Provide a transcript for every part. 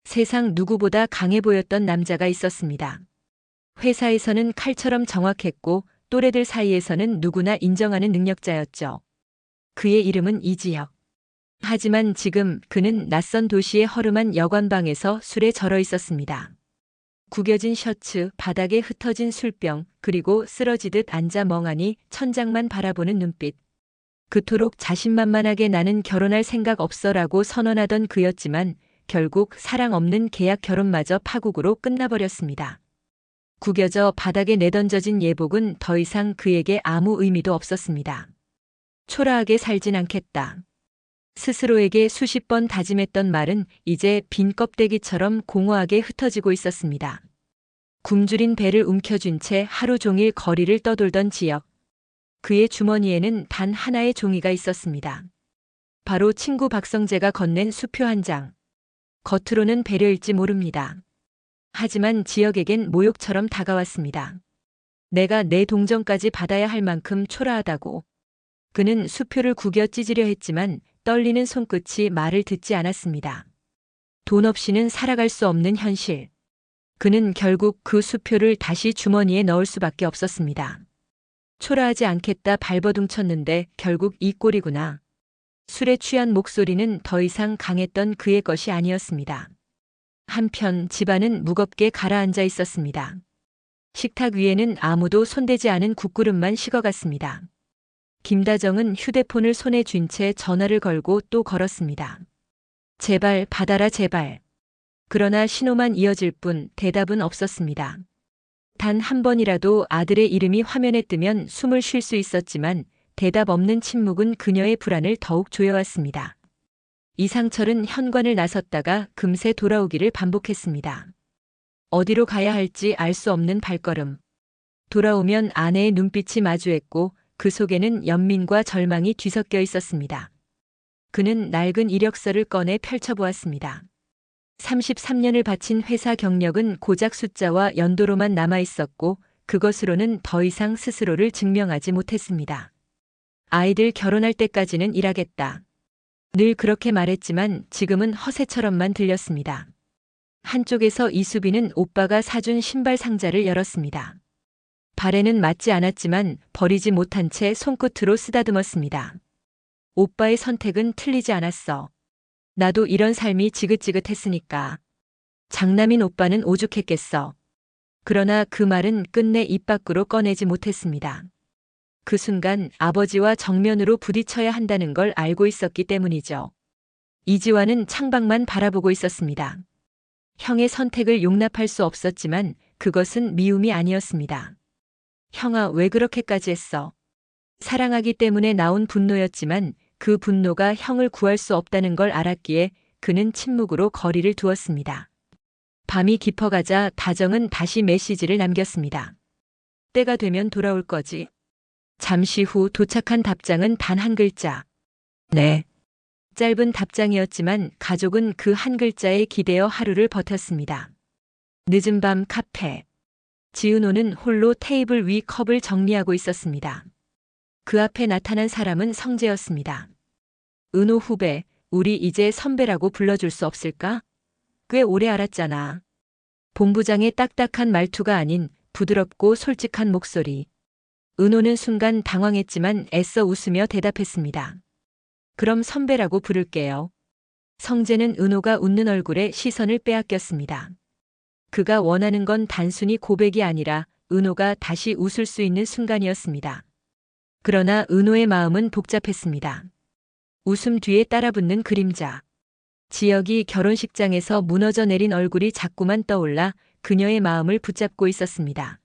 세상 누구보다 강해 보였던 남자가 있었습니다. 회사에서는 칼처럼 정확했고 또래들 사이에서는 누구나 인정하는 능력자였죠. 그의 이름은 이지혁. 하지만 지금 그는 낯선 도시의 허름한 여관방에서 술에 절어 있었습니다. 구겨진 셔츠, 바닥에 흩어진 술병, 그리고 쓰러지듯 앉아 멍하니 천장만 바라보는 눈빛. 그토록 자신만만하게 나는 결혼할 생각 없어라고 선언하던 그였지만 결국 사랑 없는 계약 결혼마저 파국으로 끝나버렸습니다. 구겨져 바닥에 내던져진 예복은 더 이상 그에게 아무 의미도 없었습니다. 초라하게 살진 않겠다. 스스로에게 수십 번 다짐했던 말은 이제 빈 껍데기처럼 공허하게 흩어지고 있었습니다. 굶주린 배를 움켜쥔 채 하루 종일 거리를 떠돌던 지역. 그의 주머니에는 단 하나의 종이가 있었습니다. 바로 친구 박성재가 건넨 수표 한 장. 겉으로는 배려일지 모릅니다. 하지만 지역에겐 모욕처럼 다가왔습니다. 내가 내 동정까지 받아야 할 만큼 초라하다고. 그는 수표를 구겨 찢으려 했지만 떨리는 손끝이 말을 듣지 않았습니다. 돈 없이는 살아갈 수 없는 현실. 그는 결국 그 수표를 다시 주머니에 넣을 수밖에 없었습니다. 초라하지 않겠다 발버둥쳤는데 결국 이 꼴이구나. 술에 취한 목소리는 더 이상 강했던 그의 것이 아니었습니다. 한편 집안은 무겁게 가라앉아 있었습니다. 식탁 위에는 아무도 손대지 않은 국그릇만 식어갔습니다. 김다정은 휴대폰을 손에 쥔 채 전화를 걸고 또 걸었습니다. 제발 받아라 제발. 그러나 신호만 이어질 뿐 대답은 없었습니다. 단 한 번이라도 아들의 이름이 화면에 뜨면 숨을 쉴 수 있었지만 대답 없는 침묵은 그녀의 불안을 더욱 조여왔습니다. 이상철은 현관을 나섰다가 금세 돌아오기를 반복했습니다. 어디로 가야 할지 알 수 없는 발걸음. 돌아오면 아내의 눈빛이 마주했고 그 속에는 연민과 절망이 뒤섞여 있었습니다. 그는 낡은 이력서를 꺼내 펼쳐보았습니다. 33년을 바친 회사 경력은 고작 숫자와 연도로만 남아있었고 그것으로는 더 이상 스스로를 증명하지 못했습니다. 아이들 결혼할 때까지는 일하겠다. 늘 그렇게 말했지만 지금은 허세처럼만 들렸습니다. 한쪽에서 이수빈은 오빠가 사준 신발 상자를 열었습니다. 발에는 맞지 않았지만 버리지 못한 채 손끝으로 쓰다듬었습니다. 오빠의 선택은 틀리지 않았어. 나도 이런 삶이 지긋지긋했으니까. 장남인 오빠는 오죽했겠어. 그러나 그 말은 끝내 입 밖으로 꺼내지 못했습니다. 그 순간 아버지와 정면으로 부딪혀야 한다는 걸 알고 있었기 때문이죠. 이지화는 창밖만 바라보고 있었습니다. 형의 선택을 용납할 수 없었지만 그것은 미움이 아니었습니다. 형아, 왜 그렇게까지 했어? 사랑하기 때문에 나온 분노였지만 그 분노가 형을 구할 수 없다는 걸 알았기에 그는 침묵으로 거리를 두었습니다. 밤이 깊어가자 다정은 다시 메시지를 남겼습니다. 때가 되면 돌아올 거지. 잠시 후 도착한 답장은 단 한 글자. 네. 짧은 답장이었지만 가족은 그 한 글자에 기대어 하루를 버텼습니다. 늦은 밤 카페. 지은호는 홀로 테이블 위 컵을 정리하고 있었습니다. 그 앞에 나타난 사람은 성재였습니다. 은호 후배, 우리 이제 선배라고 불러줄 수 없을까? 꽤 오래 알았잖아. 본부장의 딱딱한 말투가 아닌 부드럽고 솔직한 목소리. 은호는 순간 당황했지만 애써 웃으며 대답했습니다. 그럼 선배라고 부를게요. 성재는 은호가 웃는 얼굴에 시선을 빼앗겼습니다. 그가 원하는 건 단순히 고백이 아니라 은호가 다시 웃을 수 있는 순간이었습니다. 그러나 은호의 마음은 복잡했습니다. 웃음 뒤에 따라붙는 그림자. 지혁이 결혼식장에서 무너져 내린 얼굴이 자꾸만 떠올라 그녀의 마음을 붙잡고 있었습니다.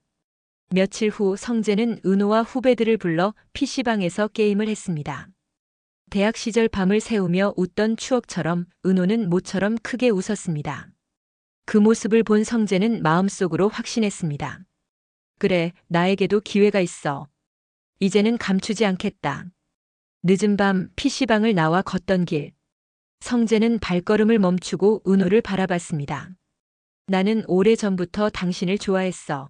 며칠 후 성재는 은호와 후배들을 불러 PC방에서 게임을 했습니다. 대학 시절 밤을 새우며 웃던 추억처럼 은호는 모처럼 크게 웃었습니다. 그 모습을 본 성재는 마음속으로 확신했습니다. 그래, 나에게도 기회가 있어. 이제는 감추지 않겠다. 늦은 밤 PC방을 나와 걷던 길. 성재는 발걸음을 멈추고 은호를 바라봤습니다. 나는 오래전부터 당신을 좋아했어.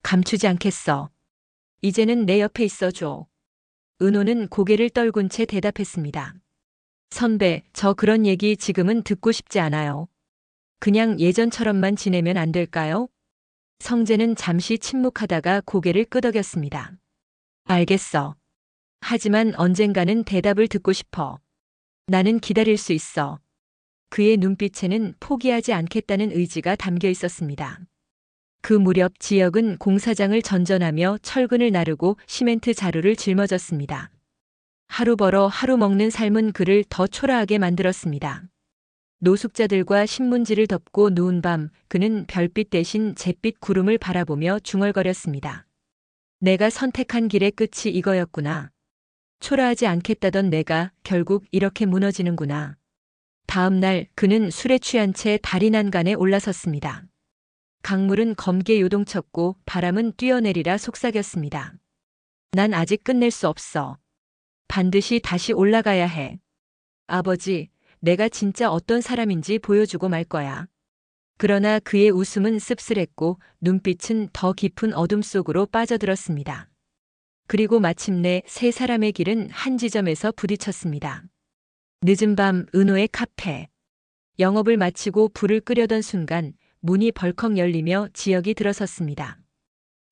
감추지 않겠어. 이제는 내 옆에 있어줘. 은호는 고개를 떨군 채 대답했습니다. 선배, 저 그런 얘기 지금은 듣고 싶지 않아요. 그냥 예전처럼만 지내면 안 될까요? 성재는 잠시 침묵하다가 고개를 끄덕였습니다. 알겠어. 하지만 언젠가는 대답을 듣고 싶어. 나는 기다릴 수 있어. 그의 눈빛에는 포기하지 않겠다는 의지가 담겨 있었습니다. 그 무렵 지역은 공사장을 전전하며 철근을 나르고 시멘트 자루를 짊어졌습니다. 하루 벌어 하루 먹는 삶은 그를 더 초라하게 만들었습니다. 노숙자들과 신문지를 덮고 누운 밤, 그는 별빛 대신 잿빛 구름을 바라보며 중얼거렸습니다. 내가 선택한 길의 끝이 이거였구나. 초라하지 않겠다던 내가 결국 이렇게 무너지는구나. 다음 날 그는 술에 취한 채 다리 난간에 올라섰습니다. 강물은 검게 요동쳤고 바람은 뛰어내리라 속삭였습니다. 난 아직 끝낼 수 없어. 반드시 다시 올라가야 해. 아버지, 내가 진짜 어떤 사람인지 보여주고 말 거야. 그러나 그의 웃음은 씁쓸했고 눈빛은 더 깊은 어둠 속으로 빠져들었습니다. 그리고 마침내 세 사람의 길은 한 지점에서 부딪혔습니다. 늦은 밤 은호의 카페. 영업을 마치고 불을 끄려던 순간 문이 벌컥 열리며 지역이 들어섰습니다.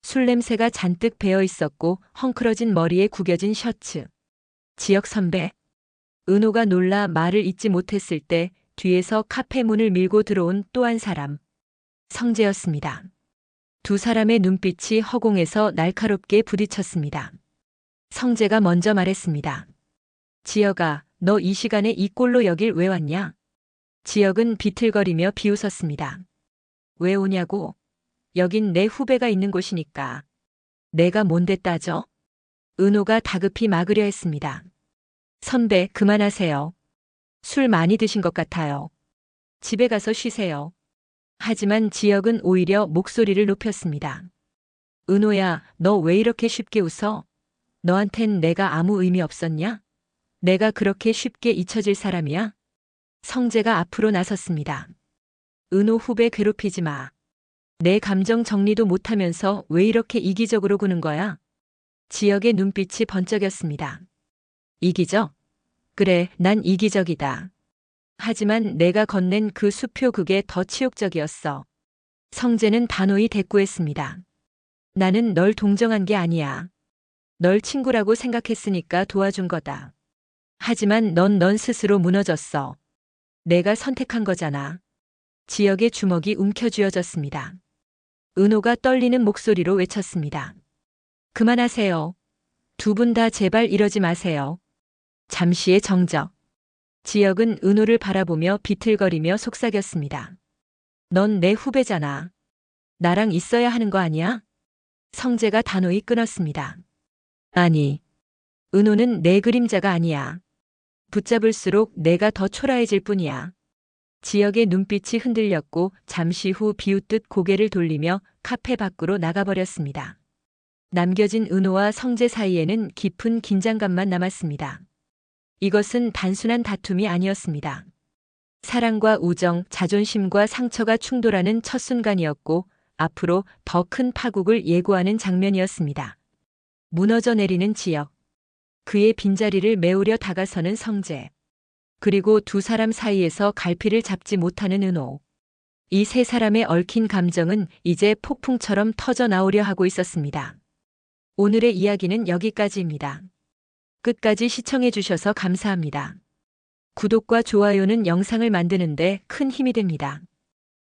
술 냄새가 잔뜩 배어 있었고 헝클어진 머리에 구겨진 셔츠. 지역 선배. 은호가 놀라 말을 잇지 못했을 때 뒤에서 카페 문을 밀고 들어온 또 한 사람. 성재였습니다. 두 사람의 눈빛이 허공에서 날카롭게 부딪혔습니다. 성재가 먼저 말했습니다. 지역아, 너 이 시간에 이 꼴로 여길 왜 왔냐? 지역은 비틀거리며 비웃었습니다. 왜 오냐고? 여긴 내 후배가 있는 곳이니까. 내가 뭔데 따져? 은호가 다급히 막으려 했습니다. 선배, 그만하세요. 술 많이 드신 것 같아요. 집에 가서 쉬세요. 하지만 지역은 오히려 목소리를 높였습니다. 은호야, 너 왜 이렇게 쉽게 웃어? 너한텐 내가 아무 의미 없었냐? 내가 그렇게 쉽게 잊혀질 사람이야? 성재가 앞으로 나섰습니다. 은호 후배 괴롭히지 마. 내 감정 정리도 못하면서 왜 이렇게 이기적으로 구는 거야? 지역의 눈빛이 번쩍였습니다. 이기적? 그래, 난 이기적이다. 하지만 내가 건넨 그 수표 그게 더 치욕적이었어. 성재는 단호히 대꾸했습니다. 나는 널 동정한 게 아니야. 널 친구라고 생각했으니까 도와준 거다. 하지만 넌 스스로 무너졌어. 내가 선택한 거잖아. 지역의 주먹이 움켜쥐어졌습니다. 은호가 떨리는 목소리로 외쳤습니다. 그만하세요. 두 분 다 제발 이러지 마세요. 잠시의 정적. 지역은 은호를 바라보며 비틀거리며 속삭였습니다. 넌 내 후배잖아. 나랑 있어야 하는 거 아니야? 성재가 단호히 끊었습니다. 아니, 은호는 내 그림자가 아니야. 붙잡을수록 내가 더 초라해질 뿐이야. 지역의 눈빛이 흔들렸고 잠시 후 비웃듯 고개를 돌리며 카페 밖으로 나가버렸습니다. 남겨진 은호와 성재 사이에는 깊은 긴장감만 남았습니다. 이것은 단순한 다툼이 아니었습니다. 사랑과 우정, 자존심과 상처가 충돌하는 첫 순간이었고 앞으로 더 큰 파국을 예고하는 장면이었습니다. 무너져 내리는 지역. 그의 빈자리를 메우려 다가서는 성재. 그리고 두 사람 사이에서 갈피를 잡지 못하는 은호. 이 세 사람의 얽힌 감정은 이제 폭풍처럼 터져 나오려 하고 있었습니다. 오늘의 이야기는 여기까지입니다. 끝까지 시청해 주셔서 감사합니다. 구독과 좋아요는 영상을 만드는데 큰 힘이 됩니다.